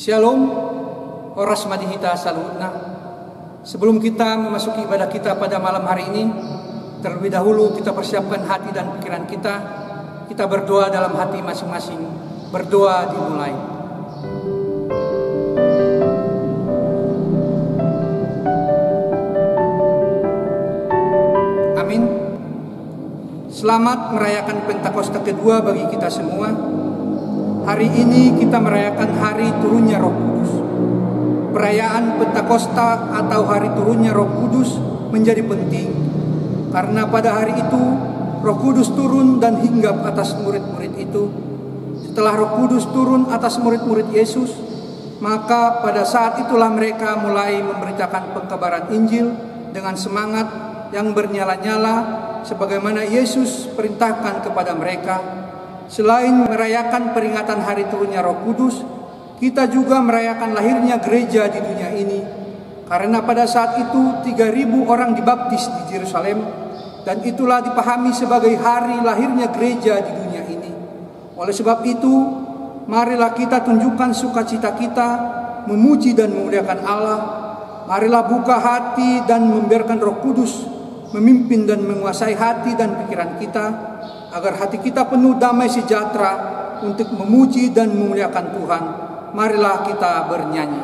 Shalom, oras madihita salutna. Sebelum kita memasuki ibadah kita pada malam hari ini, terlebih dahulu kita persiapkan hati dan pikiran kita. Kita berdoa dalam hati masing-masing. Berdoa dimulai. Amin. Selamat merayakan Pentakosta kedua bagi kita semua. Hari ini kita merayakan hari turunnya Roh Kudus. Perayaan Pentakosta atau hari turunnya Roh Kudus menjadi penting karena pada hari itu Roh Kudus turun dan hinggap atas murid-murid itu. Setelah Roh Kudus turun atas murid-murid Yesus, maka pada saat itulah mereka mulai memberitakan pengkabaran Injil dengan semangat yang bernyala-nyala sebagaimana Yesus perintahkan kepada mereka. Selain merayakan peringatan hari turunnya Roh Kudus, kita juga merayakan lahirnya gereja di dunia ini. Karena pada saat itu 3.000 orang dibaptis di Yerusalem, dan itulah dipahami sebagai hari lahirnya gereja di dunia ini. Oleh sebab itu, marilah kita tunjukkan sukacita kita, memuji dan memuliakan Allah. Marilah buka hati dan membiarkan Roh Kudus memimpin dan menguasai hati dan pikiran kita, agar hati kita penuh damai sejahtera untuk memuji dan memuliakan Tuhan. Marilah kita bernyanyi.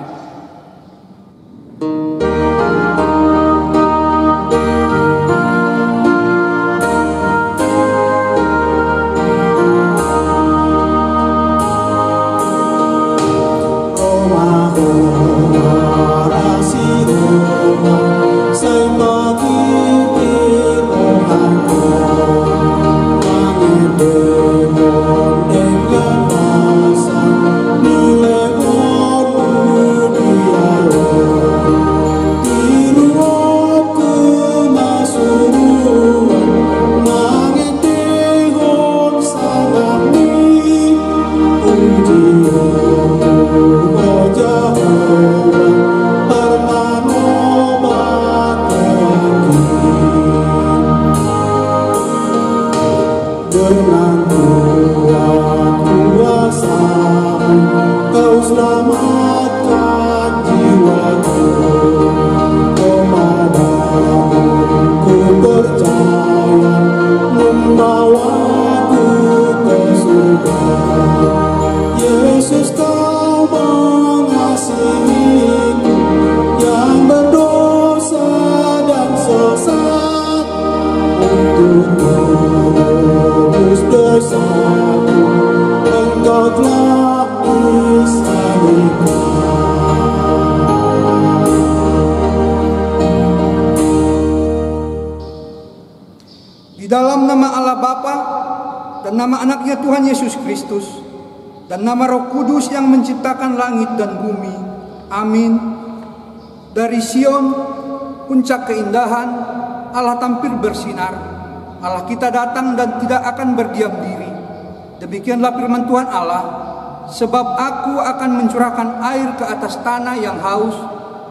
Dalam nama Allah Bapa dan nama anaknya Tuhan Yesus Kristus dan nama Roh Kudus yang menciptakan langit dan bumi. Amin. Dari Sion, puncak keindahan, Allah tampil bersinar. Allah kita datang dan tidak akan berdiam diri. Demikianlah firman Tuhan Allah. Sebab aku akan mencurahkan air ke atas tanah yang haus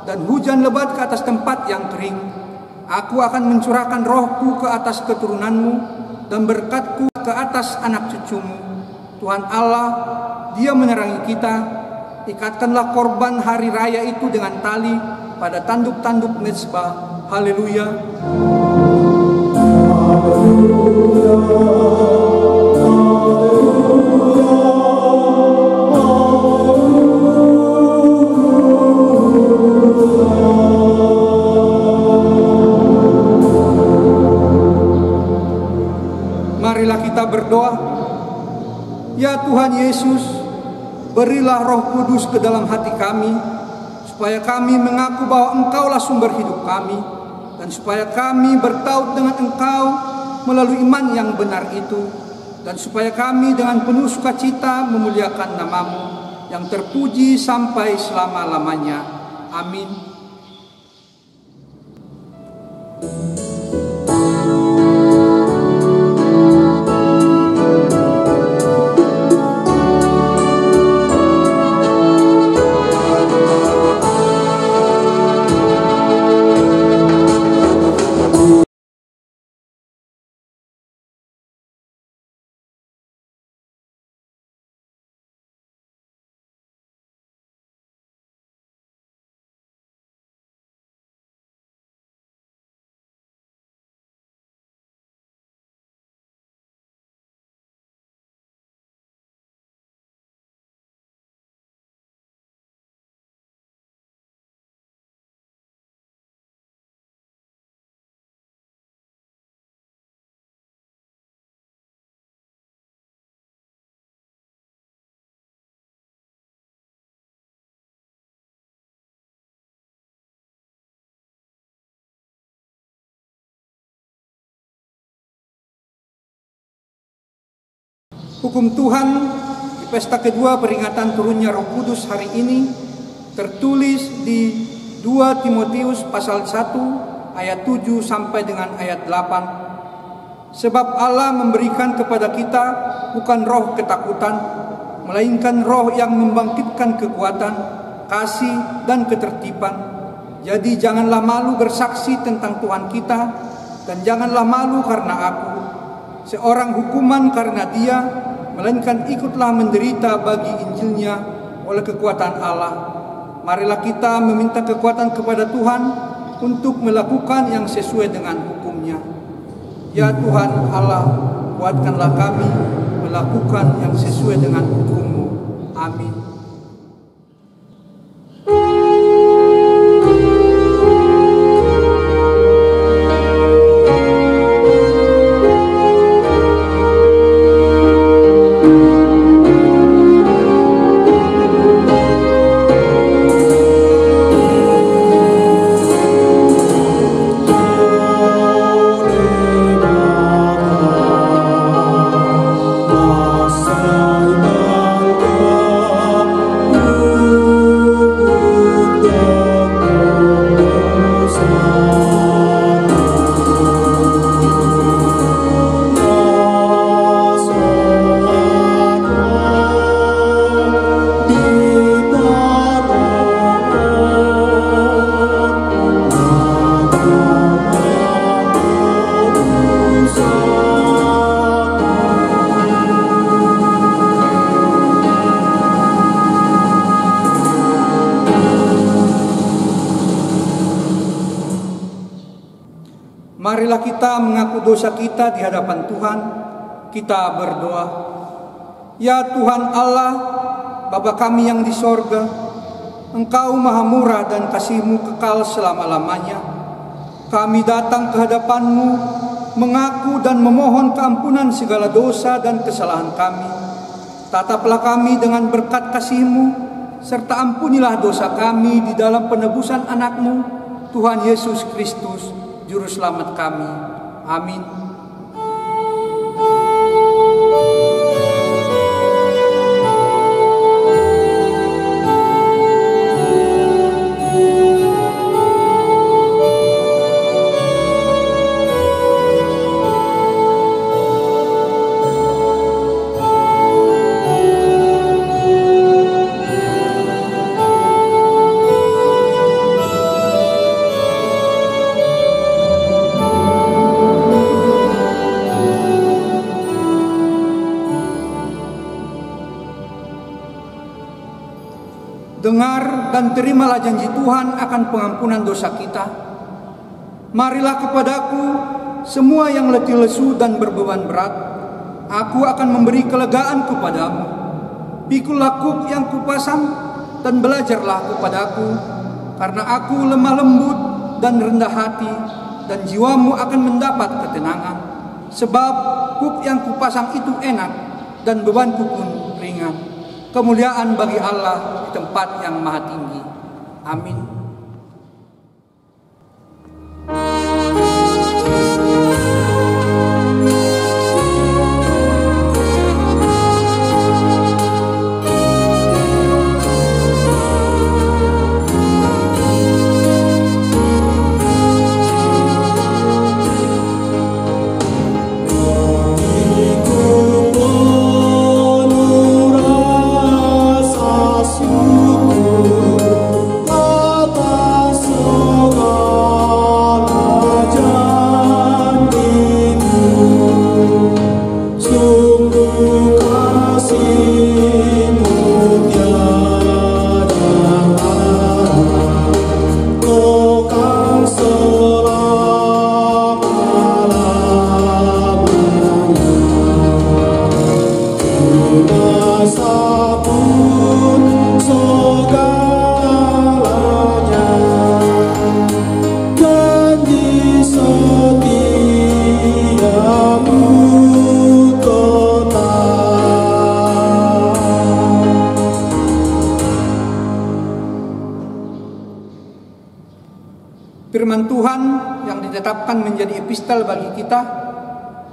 dan hujan lebat ke atas tempat yang kering. Aku akan mencurahkan rohku ke atas keturunanmu dan berkatku ke atas anak cucumu. Tuhan Allah, Dia menerangi kita. Ikatkanlah korban hari raya itu dengan tali pada tanduk-tanduk mezbah. Haleluya. Marilah kita berdoa. Ya Tuhan Yesus, berilah Roh Kudus ke dalam hati kami, supaya kami mengaku bahwa Engkaulah sumber hidup kami, dan supaya kami bertaut dengan Engkau melalui iman yang benar itu, dan supaya kami dengan penuh sukacita memuliakan nama-Mu yang terpuji sampai selama-lamanya. Amin. Hukum Tuhan di pesta kedua peringatan turunnya Roh Kudus hari ini tertulis di 2 Timotius pasal 1 ayat 7 sampai dengan ayat 8. Sebab Allah memberikan kepada kita bukan roh ketakutan, melainkan roh yang membangkitkan kekuatan, kasih, dan ketertiban. Jadi janganlah malu bersaksi tentang Tuhan kita, dan janganlah malu karena aku, seorang hukuman karena Dia, melainkan ikutlah menderita bagi Injilnya oleh kekuatan Allah. Marilah kita meminta kekuatan kepada Tuhan untuk melakukan yang sesuai dengan hukum-Nya. Ya Tuhan Allah, kuatkanlah kami melakukan yang sesuai dengan hukum-Mu. Amin. Marilah kita mengaku dosa kita di hadapan Tuhan. Kita berdoa. Ya Tuhan Allah, Bapa kami yang di sorga, Engkau maha murah dan kasih-Mu kekal selama-lamanya. Kami datang ke hadapan-Mu, mengaku dan memohon keampunan segala dosa dan kesalahan kami. Tataplah kami dengan berkat kasih-Mu, serta ampunilah dosa kami di dalam penebusan anak-Mu, Tuhan Yesus Kristus, Juru Selamat kami. Amin. Dengar dan terimalah janji Tuhan akan pengampunan dosa kita. Marilah kepadaku semua yang letih lesu dan berbeban berat, aku akan memberi kelegaan kepadamu. Pikulah kuk yang kupasang dan belajarlah kepadaku, karena aku lemah lembut dan rendah hati, dan jiwamu akan mendapat ketenangan. Sebab kuk yang kupasang itu enak dan bebanku pun ringan. Kemuliaan bagi Allah di tempat yang maha tinggi. Amin. Firman Tuhan yang ditetapkan menjadi epistel bagi kita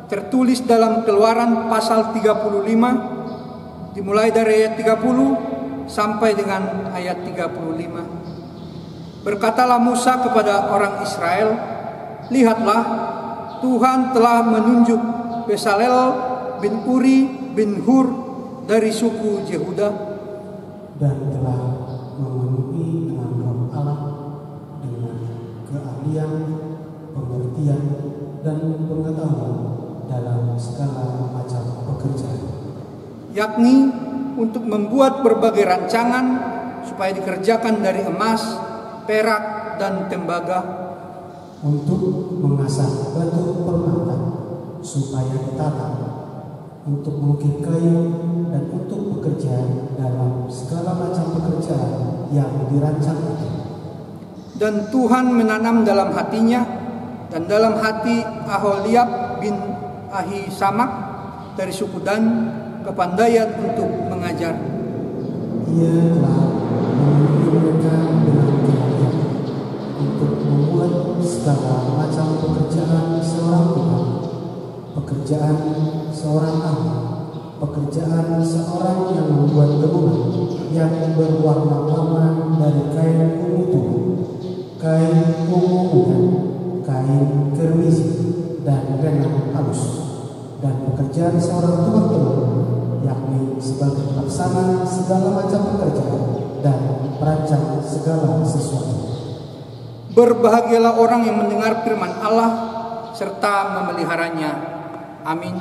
tertulis dalam Keluaran pasal 35 dimulai dari ayat 30 sampai dengan ayat 35. Berkatalah Musa kepada orang Israel, "Lihatlah, Tuhan telah menunjuk Bezalel bin Uri bin Hur dari suku Yehuda dan telah memenuhi dengan roh Allah dengan keahlian, pengertian, dan pengetahuan dalam segala macam pekerjaan, yakni untuk membuat berbagai rancangan supaya dikerjakan dari emas, perak, dan tembaga, untuk mengasah batu permata supaya ditata, untuk mengukir kayu, dan untuk bekerja dalam segala macam pekerjaan yang dirancang itu." Dan Tuhan menanam dalam hatinya dan dalam hati Aholiab bin Ahisamak dari suku Dan kepandaian untuk mengajar. Ia telah memenuhi mereka dengan keahlian untuk membuat segala macam pekerjaan seorang tukang, pekerjaan seorang ahli, pekerjaan seorang yang membuat gabungan yang berwarna-warna dari kain ungu tua, kain ungu muda, kain kermisi, dan benang halus, dan pekerjaan seorang tukang tenun, yakni sebagai pelaksana segala macam pekerjaan dan perancang segala sesuatu. Berbahagialah orang yang mendengar firman Allah serta memeliharanya. Amin.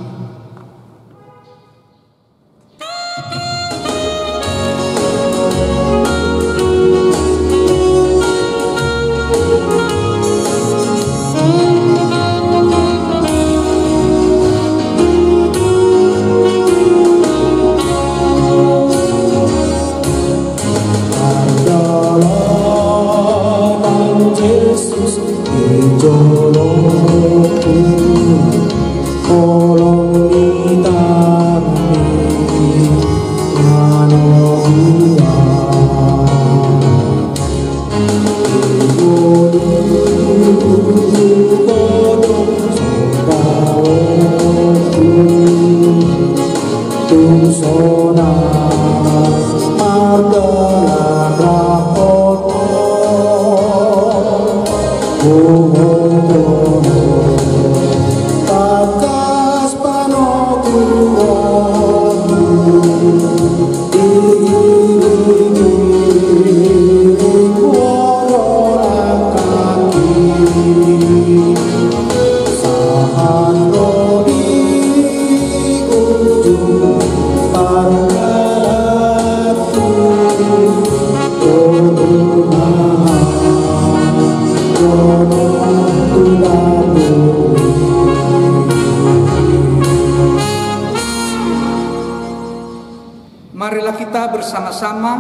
Marilah kita bersama-sama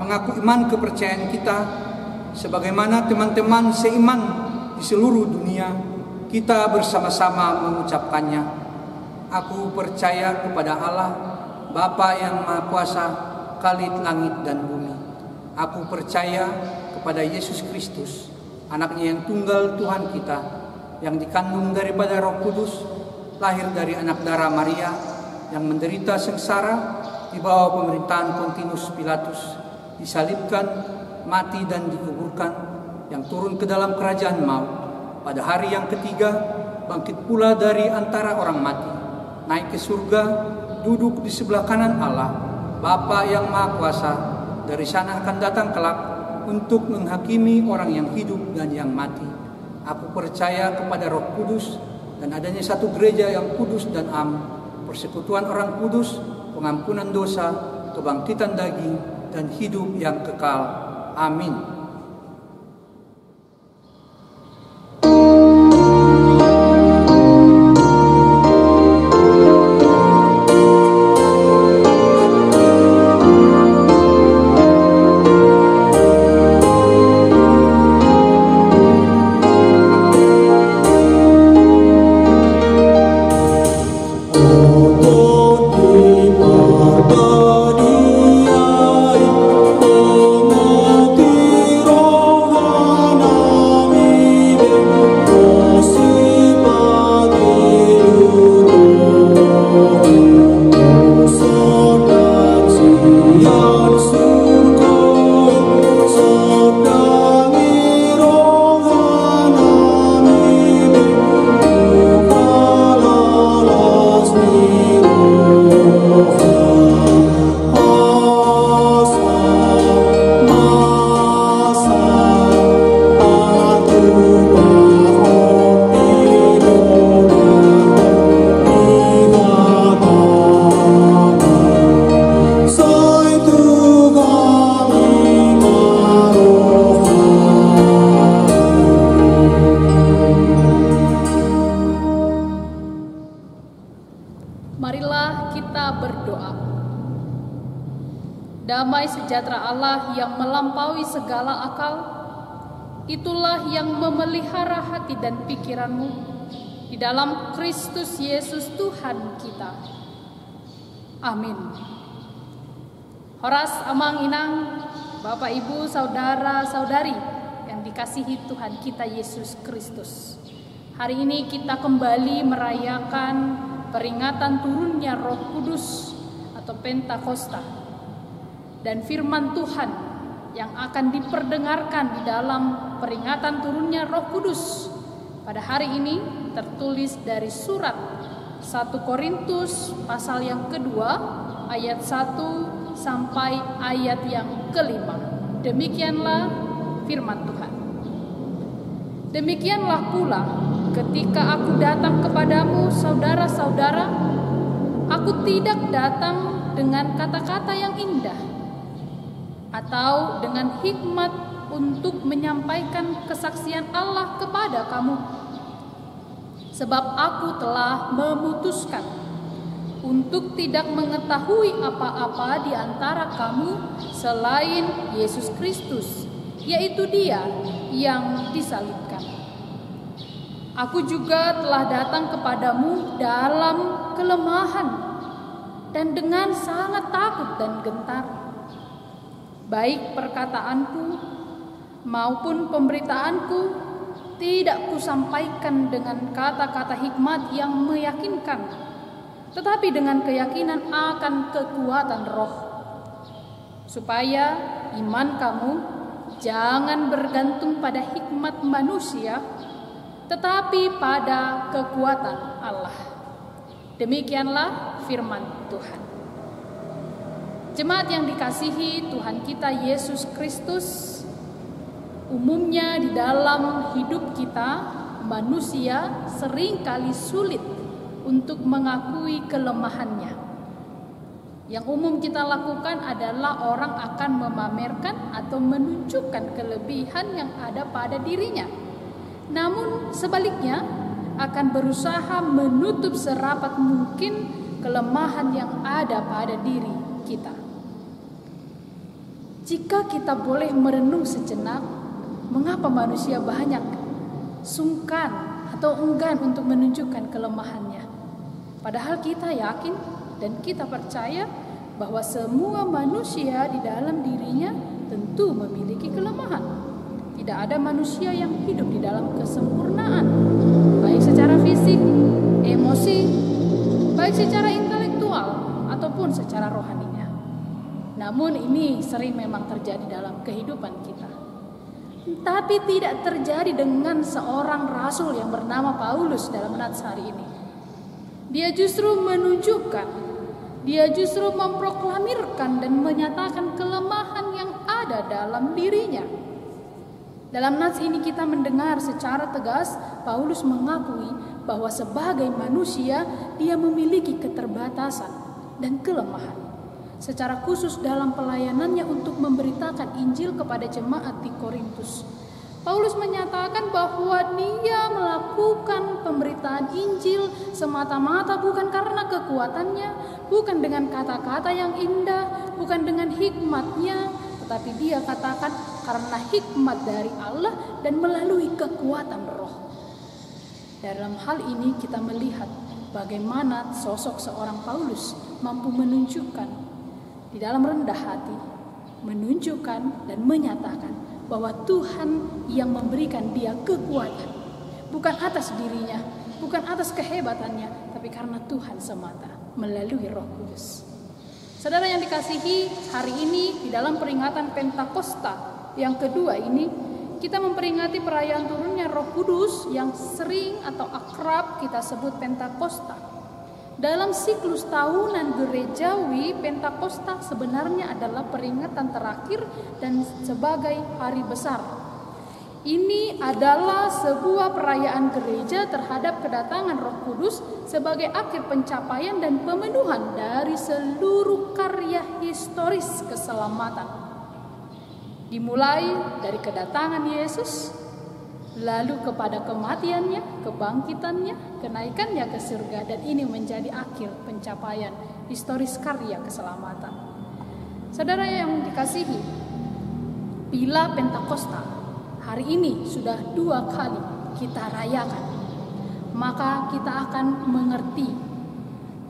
mengaku iman kepercayaan kita sebagaimana teman-teman seiman di seluruh dunia kita bersama-sama mengucapkannya. Aku percaya kepada Allah, Bapa yang Maha Kuasa, Khalid langit dan bumi. Aku percaya kepada Yesus Kristus, anaknya yang tunggal Tuhan kita, yang dikandung daripada Roh Kudus, lahir dari anak darah Maria, yang menderita sengsara di bawah pemerintahan Pontius Pilatus, disalibkan, mati dan dikuburkan, yang turun ke dalam kerajaan maut, pada hari yang ketiga bangkit pula dari antara orang mati, naik ke surga, duduk di sebelah kanan Allah, Bapa yang Maha Kuasa. Dari sana akan datang kelak untuk menghakimi orang yang hidup dan yang mati. Aku percaya kepada Roh Kudus dan adanya satu gereja yang kudus dan am, persekutuan orang kudus, pengampunan dosa, kebangkitan daging, dan hidup yang kekal. Amin. Di Marilah kita berdoa. Damai sejahtera Allah yang melampaui segala akal, itulah yang memelihara hati dan pikiranmu di dalam Kristus Yesus Tuhan kita. Amin. Horas amang inang, Bapak Ibu, saudara-saudari yang dikasihi Tuhan kita Yesus Kristus. Hari ini kita kembali merayakan peringatan turunnya Roh Kudus atau Pentakosta. Dan firman Tuhan yang akan diperdengarkan di dalam peringatan turunnya Roh Kudus pada hari ini tertulis dari surat 1 Korintus pasal yang kedua ayat 1 sampai ayat yang kelima. Demikianlah firman Tuhan. Demikianlah pula ketika aku datang kepadamu, saudara-saudara, aku tidak datang dengan kata-kata yang indah atau dengan hikmat untuk menyampaikan kesaksian Allah kepada kamu. Sebab aku telah memutuskan untuk tidak mengetahui apa-apa di antara kamu selain Yesus Kristus, yaitu Dia yang disalibkan. Aku juga telah datang kepadamu dalam kelemahan dan dengan sangat takut dan gentar. Baik perkataanku maupun pemberitaanku tidak kusampaikan dengan kata-kata hikmat yang meyakinkan, tetapi dengan keyakinan akan kekuatan Roh, supaya iman kamu jangan bergantung pada hikmat manusia, tetapi pada kekuatan Allah. Demikianlah firman Tuhan. Jemaat yang dikasihi Tuhan kita Yesus Kristus, umumnya di dalam hidup kita manusia seringkali sulit untuk mengakui kelemahannya. Yang umum kita lakukan adalah orang akan memamerkan atau menunjukkan kelebihan yang ada pada dirinya. Namun sebaliknya akan berusaha menutup serapat mungkin kelemahan yang ada pada diri kita. Jika kita boleh merenung sejenak, mengapa manusia banyak sungkan atau enggan untuk menunjukkan kelemahannya? Padahal kita yakin dan kita percaya bahwa semua manusia di dalam dirinya tentu memiliki kelemahan. Tidak ada manusia yang hidup di dalam kesempurnaan, baik secara fisik, emosi, baik secara intelektual ataupun secara rohaninya. Namun ini sering memang terjadi dalam kehidupan kita. Tapi tidak terjadi dengan seorang rasul yang bernama Paulus dalam nats hari ini. Dia justru menunjukkan, dia justru memproklamirkan dan menyatakan kelemahan yang ada dalam dirinya. Dalam nats ini kita mendengar secara tegas Paulus mengakui bahwa sebagai manusia dia memiliki keterbatasan dan kelemahan. Secara khusus dalam pelayanannya untuk memberitakan Injil kepada jemaat di Korintus, Paulus menyatakan bahwa dia melakukan pemberitaan Injil semata-mata bukan karena kekuatannya, bukan dengan kata-kata yang indah, bukan dengan hikmatnya, tetapi dia katakan karena hikmat dari Allah dan melalui kekuatan Roh. Dalam hal ini kita melihat bagaimana sosok seorang Paulus mampu menunjukkan di dalam rendah hati, menunjukkan dan menyatakan bahwa Tuhan yang memberikan dia kekuatan, bukan atas dirinya, bukan atas kehebatannya, tapi karena Tuhan semata melalui Roh Kudus. Saudara yang dikasihi, hari ini di dalam peringatan Pentakosta yang kedua ini, kita memperingati perayaan turunnya Roh Kudus yang sering atau akrab kita sebut Pentakosta. Dalam siklus tahunan gerejawi, Pentakosta sebenarnya adalah peringatan terakhir dan sebagai hari besar. Ini adalah sebuah perayaan gereja terhadap kedatangan Roh Kudus sebagai akhir pencapaian dan pemenuhan dari seluruh karya historis keselamatan. Dimulai dari kedatangan Yesus, lalu kepada kematiannya, kebangkitannya, kenaikannya ke surga, dan ini menjadi akhir pencapaian historis karya keselamatan. Saudara yang dikasihi, bila Pentakosta hari ini sudah 2 kali kita rayakan, maka kita akan mengerti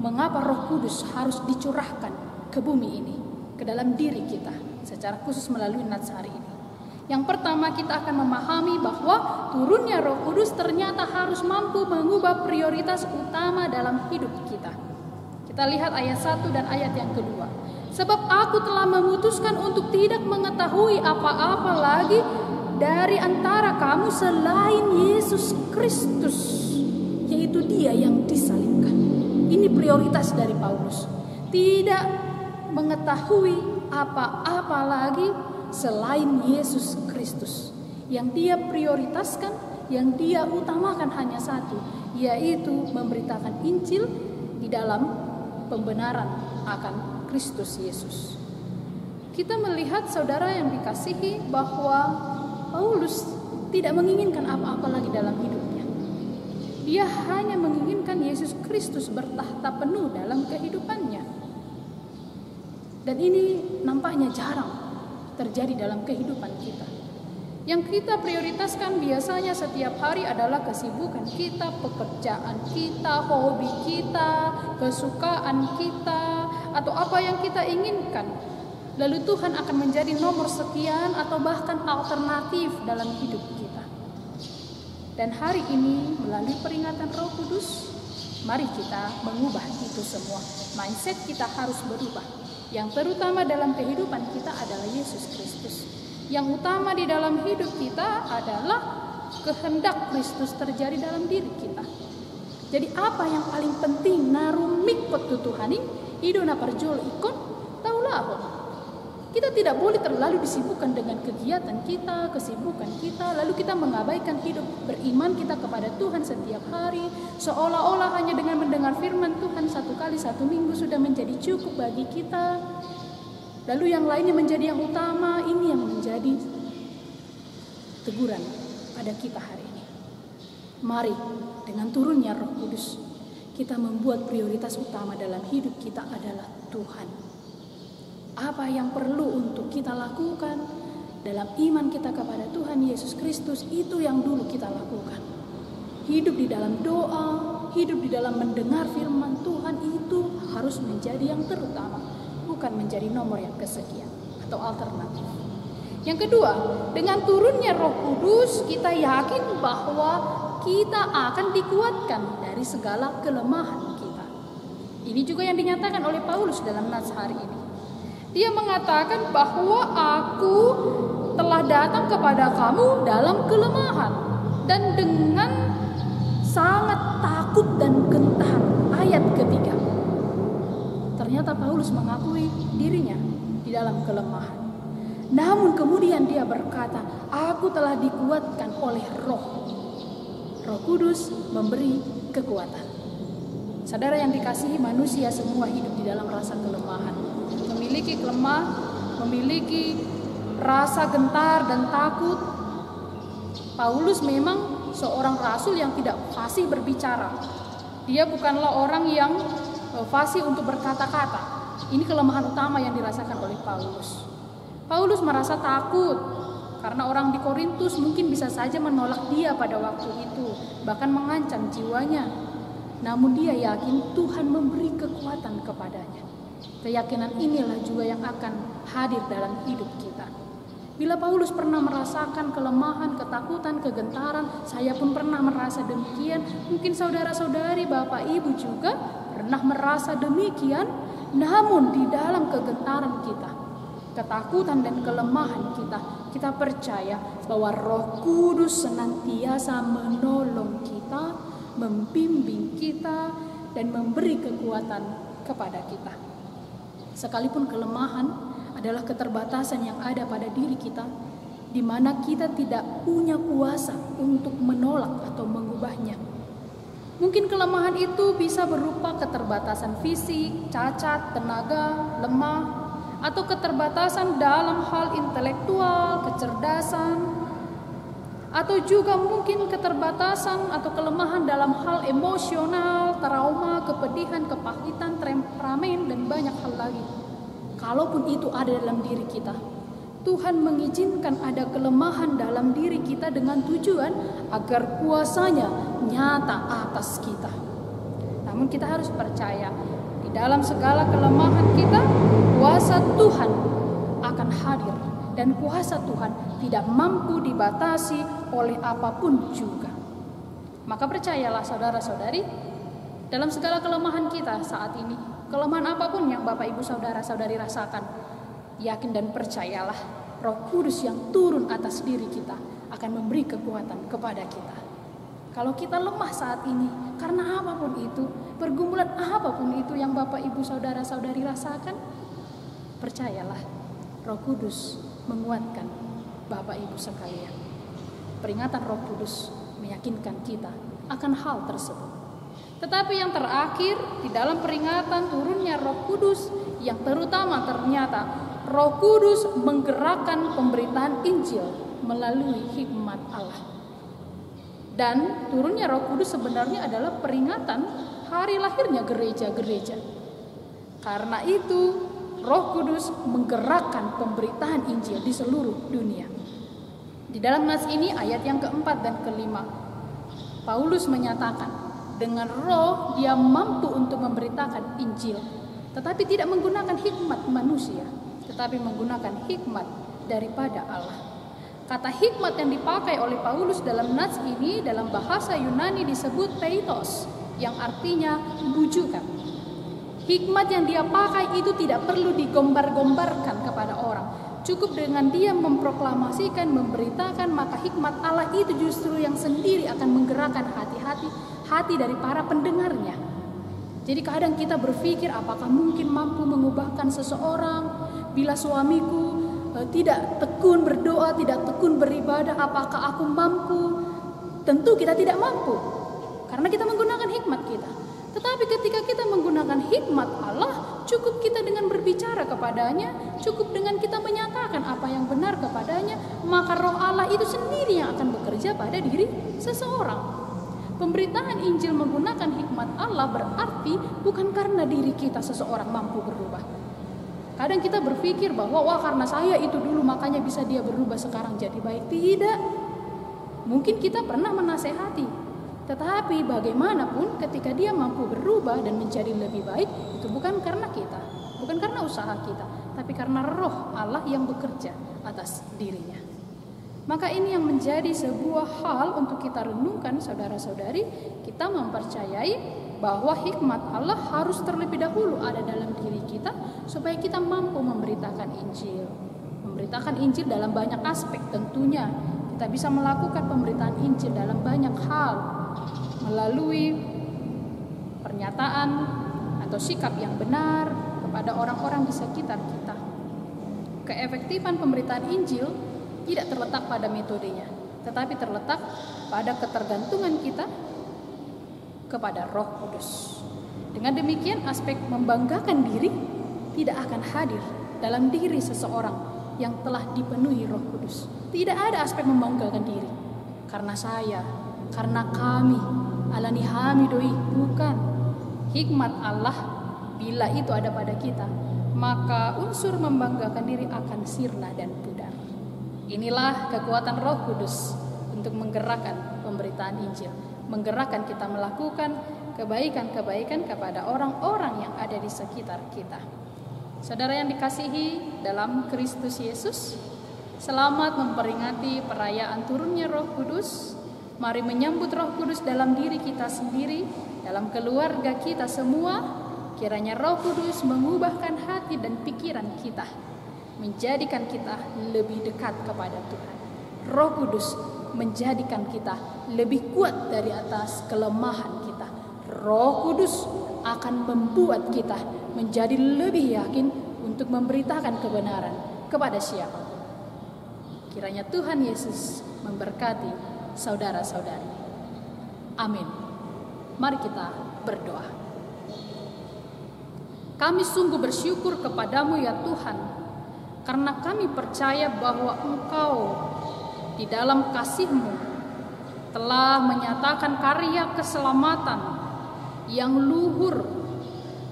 mengapa Roh Kudus harus dicurahkan ke bumi ini, ke dalam diri kita, secara khusus melalui nats hari ini. Yang pertama, kita akan memahami bahwa turunnya Roh Kudus ternyata harus mampu mengubah prioritas utama dalam hidup kita. Kita lihat ayat 1 dan ayat yang kedua. Sebab aku telah memutuskan untuk tidak mengetahui apa-apa lagi dari antara kamu selain Yesus Kristus, yaitu Dia yang disalibkan. Ini prioritas dari Paulus. Tidak mengetahui apa-apa lagi selain Yesus Kristus. Yang dia prioritaskan, yang dia utamakan hanya satu, yaitu memberitakan Injil di dalam pembenaran akan Kristus Yesus. Kita melihat saudara yang dikasihi bahwa Paulus tidak menginginkan apa-apa lagi dalam hidupnya. Dia hanya menginginkan Yesus Kristus bertahta penuh dalam kehidupannya. Dan ini nampaknya jarang terjadi dalam kehidupan kita. Yang kita prioritaskan biasanya setiap hari adalah kesibukan kita, pekerjaan kita, hobi kita, kesukaan kita, atau apa yang kita inginkan. Lalu Tuhan akan menjadi nomor sekian atau bahkan alternatif dalam hidup kita. Dan hari ini melalui peringatan Roh Kudus, mari kita mengubah itu semua. Mindset kita harus berubah. Yang terutama dalam kehidupan kita adalah Yesus Kristus. Yang utama di dalam hidup kita adalah kehendak Kristus terjadi dalam diri kita. Jadi apa yang paling penting narumik petutuhaning idona perjol ikon taulah. Kita tidak boleh terlalu disibukkan dengan kegiatan kita, kesibukan kita, lalu kita mengabaikan hidup beriman kita kepada Tuhan setiap hari, seolah-olah hanya dengan mendengar firman Tuhan 1 kali 1 minggu sudah menjadi cukup bagi kita. Lalu yang lainnya menjadi yang utama. Ini yang menjadi teguran pada kita hari ini. Mari dengan turunnya Roh Kudus, kita membuat prioritas utama dalam hidup kita adalah Tuhan. Apa yang perlu untuk kita lakukan dalam iman kita kepada Tuhan Yesus Kristus, itu yang dulu kita lakukan. Hidup di dalam doa, hidup di dalam mendengar firman Tuhan, itu harus menjadi yang terutama, bukan menjadi nomor yang kesekian atau alternatif. Yang kedua, dengan turunnya Roh Kudus, kita yakin bahwa kita akan dikuatkan dari segala kelemahan kita. Ini juga yang dinyatakan oleh Paulus dalam nats hari ini. Dia mengatakan bahwa aku telah datang kepada kamu dalam kelemahan dan dengan sangat takut dan gentar. Ayat ketiga. Ternyata Paulus mengakui dirinya di dalam kelemahan. Namun kemudian dia berkata, aku telah dikuatkan oleh Roh. Roh Kudus memberi kekuatan. Saudara yang dikasihi, manusia semua hidup di dalam rasa kelemahan. Memiliki memiliki rasa gentar dan takut. Paulus memang seorang rasul yang tidak fasih berbicara. Dia bukanlah orang yang fasih untuk berkata-kata. Ini kelemahan utama yang dirasakan oleh Paulus. Paulus merasa takut karena orang di Korintus mungkin bisa saja menolak dia pada waktu itu, bahkan mengancam jiwanya. Namun dia yakin Tuhan memberi kekuatan kepadanya. Keyakinan inilah juga yang akan hadir dalam hidup kita. Bila Paulus pernah merasakan kelemahan, ketakutan, kegentaran, saya pun pernah merasa demikian. Mungkin saudara-saudari, bapak, ibu juga pernah merasa demikian. Namun di dalam kegentaran kita, ketakutan dan kelemahan kita percaya bahwa Roh Kudus senantiasa menolong kita, membimbing kita, dan memberi kekuatan kepada kita. Sekalipun kelemahan adalah keterbatasan yang ada pada diri kita, di mana kita tidak punya kuasa untuk menolak atau mengubahnya. Mungkin kelemahan itu bisa berupa keterbatasan fisik, cacat, tenaga, lemah, atau keterbatasan dalam hal intelektual, kecerdasan, atau juga mungkin keterbatasan atau kelemahan dalam hal emosional, trauma, kepedihan, kepahitan, temperamen, dan banyak hal lagi. Kalaupun itu ada dalam diri kita, Tuhan mengizinkan ada kelemahan dalam diri kita dengan tujuan agar kuasanya nyata atas kita. Namun kita harus percaya, di dalam segala kelemahan kita, kuasa Tuhan akan hadir. Dan kuasa Tuhan tidak mampu dibatasi oleh apapun juga. Maka percayalah saudara-saudari, dalam segala kelemahan kita saat ini, kelemahan apapun yang Bapak Ibu Saudara-saudari rasakan, yakin dan percayalah, Roh Kudus yang turun atas diri kita akan memberi kekuatan kepada kita. Kalau kita lemah saat ini, karena apapun itu, pergumulan apapun itu yang Bapak Ibu Saudara-saudari rasakan, percayalah, Roh Kudus menguatkan Bapak Ibu sekalian. Peringatan Roh Kudus meyakinkan kita akan hal tersebut. Tetapi yang terakhir, di dalam peringatan turunnya Roh Kudus, yang terutama ternyata Roh Kudus menggerakkan pemberitaan Injil melalui hikmat Allah. Dan turunnya Roh Kudus sebenarnya adalah peringatan hari lahirnya gereja-gereja. Karena itu Roh Kudus menggerakkan pemberitaan Injil di seluruh dunia. Di dalam nas ini ayat yang keempat dan kelima, Paulus menyatakan dengan roh dia mampu untuk memberitakan Injil, tetapi tidak menggunakan hikmat manusia, tetapi menggunakan hikmat daripada Allah. Kata hikmat yang dipakai oleh Paulus dalam nas ini dalam bahasa Yunani disebut peitos, yang artinya bujukan. Hikmat yang dia pakai itu tidak perlu digombar-gombarkan kepada orang. Cukup dengan dia memproklamasikan, memberitakan, maka hikmat Allah itu justru yang sendiri akan menggerakkan hati dari para pendengarnya. Jadi kadang kita berpikir, apakah mungkin mampu mengubahkan seseorang? Bila suamiku tidak tekun berdoa, tidak tekun beribadah, apakah aku mampu? Tentu kita tidak mampu, karena kita menggunakan hikmat kita. Tetapi ketika kita menggunakan hikmat Allah, cukup kita dengan berbicara kepadanya, cukup dengan kita menyatakan apa yang benar kepadanya, maka roh Allah itu sendiri yang akan bekerja pada diri seseorang. Pemberitaan Injil menggunakan hikmat Allah berarti bukan karena diri kita seseorang mampu berubah. Kadang kita berpikir bahwa wah karena saya itu dulu makanya bisa dia berubah sekarang jadi baik. Tidak. Mungkin kita pernah menasehati. Tetapi bagaimanapun ketika dia mampu berubah dan menjadi lebih baik, itu bukan karena kita, bukan karena usaha kita, tapi karena roh Allah yang bekerja atas dirinya. Maka ini yang menjadi sebuah hal untuk kita renungkan saudara-saudari, kita mempercayai bahwa hikmat Allah harus terlebih dahulu ada dalam diri kita supaya kita mampu memberitakan Injil. Memberitakan Injil dalam banyak aspek tentunya. Kita bisa melakukan pemberitaan Injil dalam banyak hal, melalui pernyataan atau sikap yang benar kepada orang-orang di sekitar kita. Keefektifan pemberitaan Injil tidak terletak pada metodenya, tetapi terletak pada ketergantungan kita kepada Roh Kudus. Dengan demikian, aspek membanggakan diri tidak akan hadir dalam diri seseorang yang telah dipenuhi Roh Kudus. Tidak ada aspek membanggakan diri. Karena saya, karena kami, alani hamidoi, bukan. Hikmat Allah bila itu ada pada kita, maka unsur membanggakan diri akan sirna dan pudar. Inilah kekuatan Roh Kudus untuk menggerakkan pemberitaan Injil, menggerakkan kita melakukan kebaikan-kebaikan kepada orang-orang yang ada di sekitar kita. Saudara yang dikasihi dalam Kristus Yesus, selamat memperingati perayaan turunnya Roh Kudus. Mari menyambut Roh Kudus dalam diri kita sendiri, dalam keluarga kita semua. Kiranya Roh Kudus mengubahkan hati dan pikiran kita, menjadikan kita lebih dekat kepada Tuhan. Roh Kudus menjadikan kita lebih kuat dari atas kelemahan kita. Roh Kudus akan membuat kita menjadi lebih yakin untuk memberitakan kebenaran kepada siapa. Kiranya Tuhan Yesus memberkati saudara-saudari. Amin. Mari kita berdoa. Kami sungguh bersyukur kepadamu ya Tuhan, karena kami percaya bahwa Engkau di dalam kasih-Mu telah menyatakan karya keselamatan yang luhur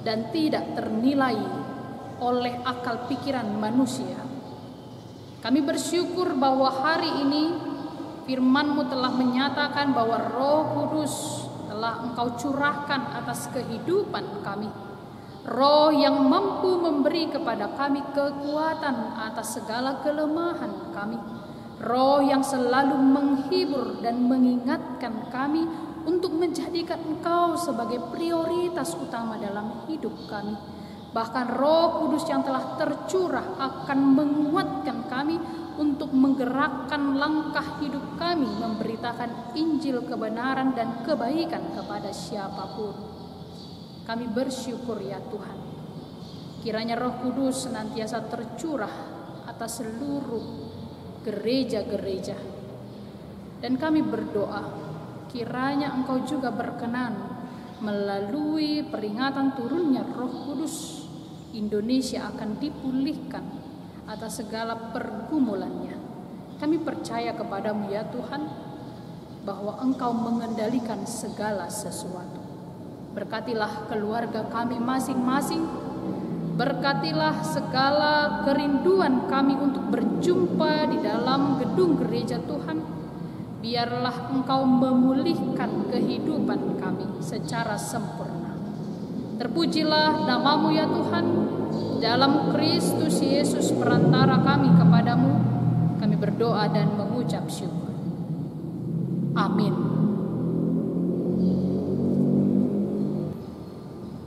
dan tidak ternilai oleh akal pikiran manusia. Kami bersyukur bahwa hari ini firman-Mu telah menyatakan bahwa Roh Kudus telah Engkau curahkan atas kehidupan kami. Roh yang mampu memberi kepada kami kekuatan atas segala kelemahan kami. Roh yang selalu menghibur dan mengingatkan kami untuk menjadikan Engkau sebagai prioritas utama dalam hidup kami. Bahkan Roh Kudus yang telah tercurah akan menguatkan kami untuk menggerakkan langkah hidup kami memberitakan Injil kebenaran dan kebaikan kepada siapapun. Kami bersyukur ya Tuhan. Kiranya Roh Kudus senantiasa tercurah atas seluruh gereja-gereja. Dan kami berdoa, kiranya Engkau juga berkenan melalui peringatan turunnya Roh Kudus, Indonesia akan dipulihkan atas segala pergumulannya. Kami percaya kepadamu ya Tuhan, bahwa Engkau mengendalikan segala sesuatu. Berkatilah keluarga kami masing-masing, berkatilah segala kerinduan kami untuk berjumpa di dalam gedung gereja Tuhan. Biarlah Engkau memulihkan kehidupan kami secara sempurna. Terpujilah nama-Mu ya Tuhan, dalam Kristus Yesus perantara kami kepadamu, kami berdoa dan mengucap syukur. Amin.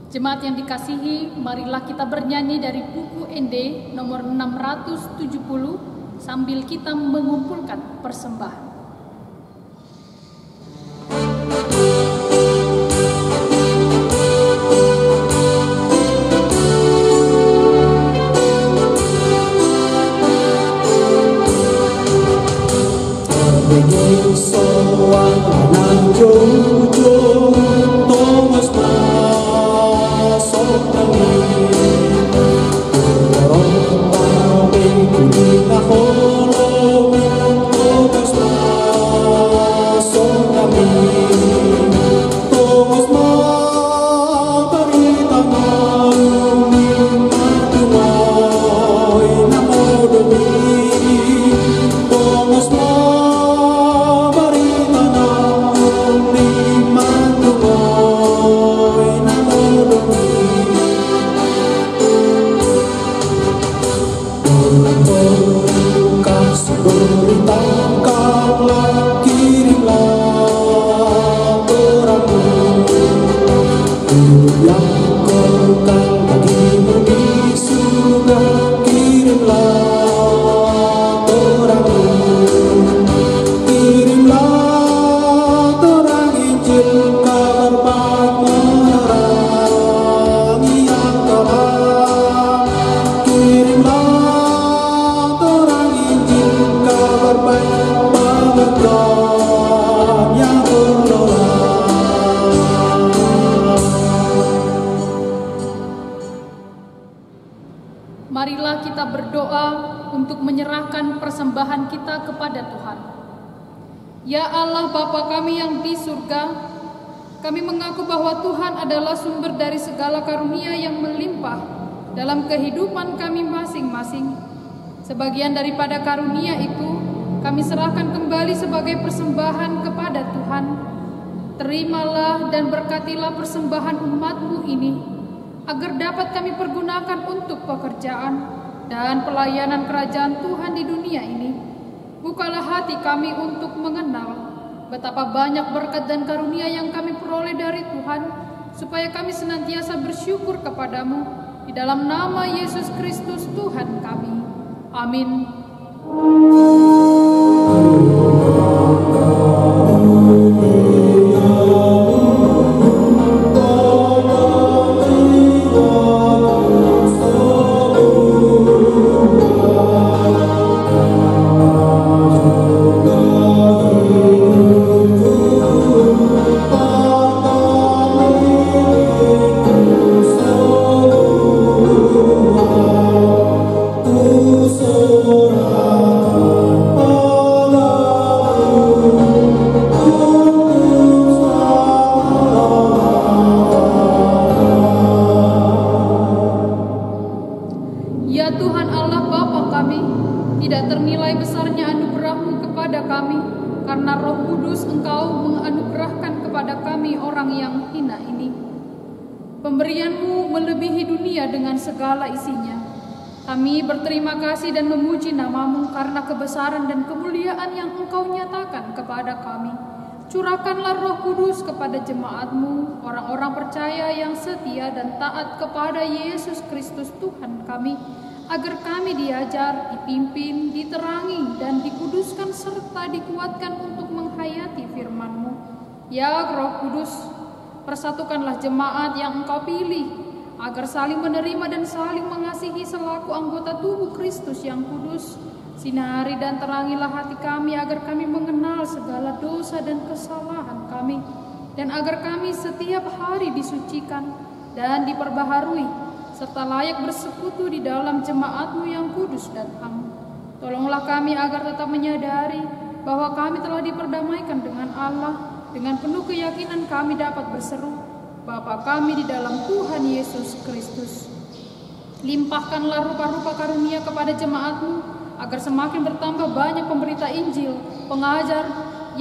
Jemaat yang dikasihi, marilah kita bernyanyi dari buku ND nomor 670 sambil kita mengumpulkan persembahan. Marilah kita berdoa untuk menyerahkan persembahan kita kepada Tuhan. Ya Allah Bapa kami yang di surga, kami mengaku bahwa Tuhan adalah sumber dari segala karunia yang melimpah dalam kehidupan kami masing-masing. Sebagian daripada karunia itu kami serahkan kembali sebagai persembahan kepada Tuhan. Terimalah dan berkatilah persembahan umat-Mu ini, agar dapat kami pergunakan untuk pekerjaan dan pelayanan kerajaan Tuhan di dunia ini. Bukalah hati kami untuk mengenal betapa banyak berkat dan karunia yang kami peroleh dari Tuhan, supaya kami senantiasa bersyukur kepadamu. Di dalam nama Yesus Kristus Tuhan kami. Amin. Allah ini. Pemberian-Mu melebihi dunia dengan segala isinya. Kami berterima kasih dan memuji nama-Mu karena kebesaran dan kemuliaan yang Engkau nyatakan kepada kami. Curahkanlah Roh Kudus kepada jemaat-Mu, orang-orang percaya yang setia dan taat kepada Yesus Kristus Tuhan kami, agar kami diajar, dipimpin, diterangi, dan dikuduskan serta dikuatkan untuk menghayati firman-Mu. Ya Roh Kudus, persatukanlah jemaat yang Engkau pilih, agar saling menerima dan saling mengasihi selaku anggota tubuh Kristus yang kudus. Sinari dan terangilah hati kami agar kami mengenal segala dosa dan kesalahan kami, dan agar kami setiap hari disucikan dan diperbaharui, serta layak bersekutu di dalam jemaat-Mu yang kudus dan am. Tolonglah kami agar tetap menyadari bahwa kami telah diperdamaikan dengan Allah. Dengan penuh keyakinan kami dapat berseru, Bapa kami di dalam Tuhan Yesus Kristus. Limpahkanlah rupa-rupa karunia kepada jemaat-Mu, agar semakin bertambah banyak pemberita Injil, pengajar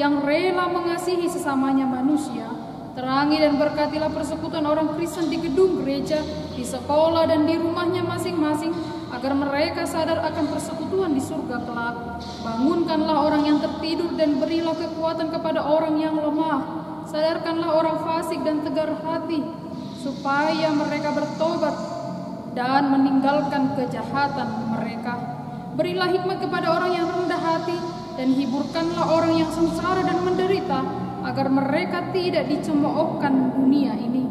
yang rela mengasihi sesamanya manusia. Terangi dan berkatilah persekutuan orang Kristen di gedung gereja, di sekolah dan di rumahnya masing-masing, agar mereka sadar akan persekutuan di surga kelak. Bangunkanlah orang yang tertidur dan berilah kekuatan kepada orang yang lemah. Sadarkanlah orang fasik dan tegar hati, supaya mereka bertobat dan meninggalkan kejahatan mereka. Berilah hikmat kepada orang yang rendah hati, dan hiburkanlah orang yang sengsara dan menderita, agar mereka tidak dicemoohkan dunia ini.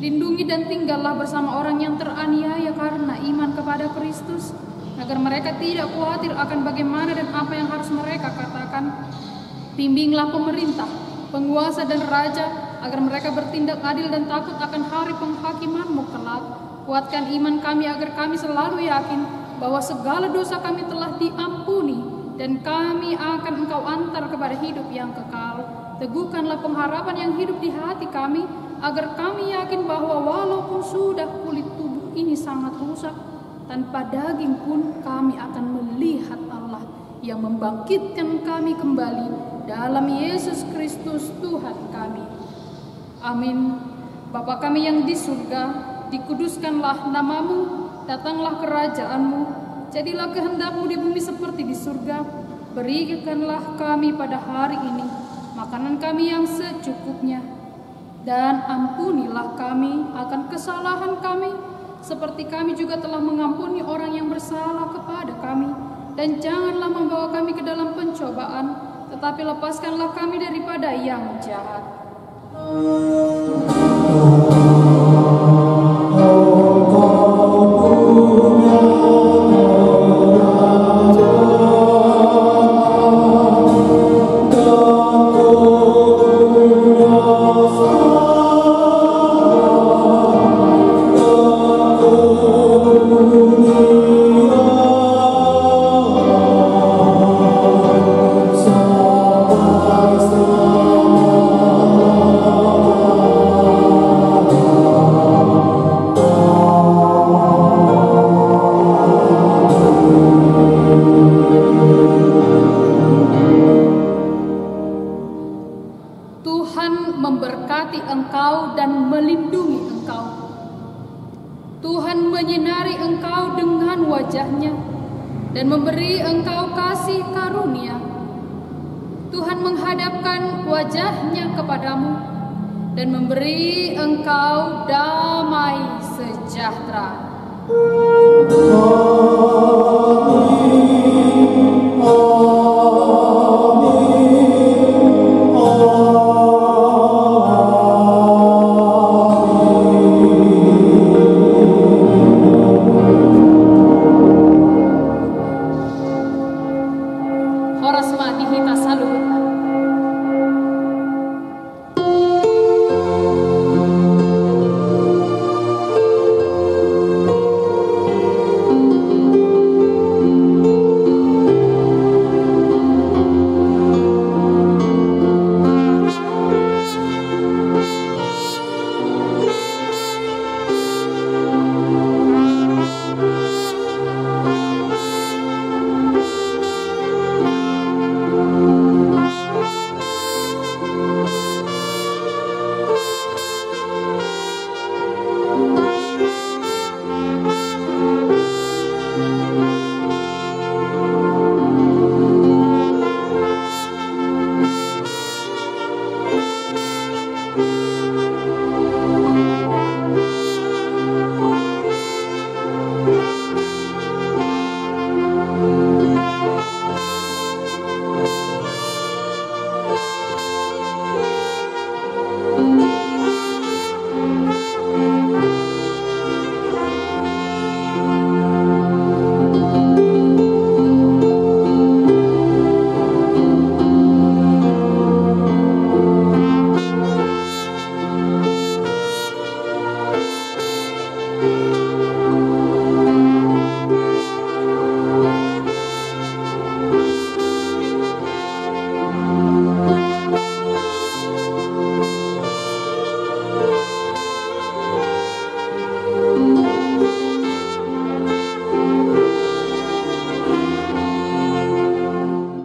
Lindungi dan tinggallah bersama orang yang teraniaya karena iman kepada Kristus, agar mereka tidak khawatir akan bagaimana dan apa yang harus mereka katakan. Bimbinglah pemerintah, penguasa dan raja, agar mereka bertindak adil dan takut akan hari penghakiman-Mu kelak. Kuatkan iman kami agar kami selalu yakin bahwa segala dosa kami telah diampuni, dan kami akan Engkau antar kepada hidup yang kekal. Teguhkanlah pengharapan yang hidup di hati kami, agar kami yakin bahwa walaupun sudah kulit tubuh ini sangat rusak, tanpa daging pun kami akan melihat Allah yang membangkitkan kami kembali dalam Yesus Kristus Tuhan kami. Amin. Bapa kami yang di surga, dikuduskanlah nama-Mu, datanglah kerajaan-Mu, jadilah kehendak-Mu di bumi seperti di surga. Berikanlah kami pada hari ini makanan kami yang secukupnya, dan ampunilah kami akan kesalahan kami, seperti kami juga telah mengampuni orang yang bersalah kepada kami. Dan janganlah membawa kami ke dalam pencobaan, tetapi lepaskanlah kami daripada yang jahat. Dan memberi engkau kasih karunia. Tuhan menghadapkan wajahnya kepadamu dan memberi engkau damai sejahtera.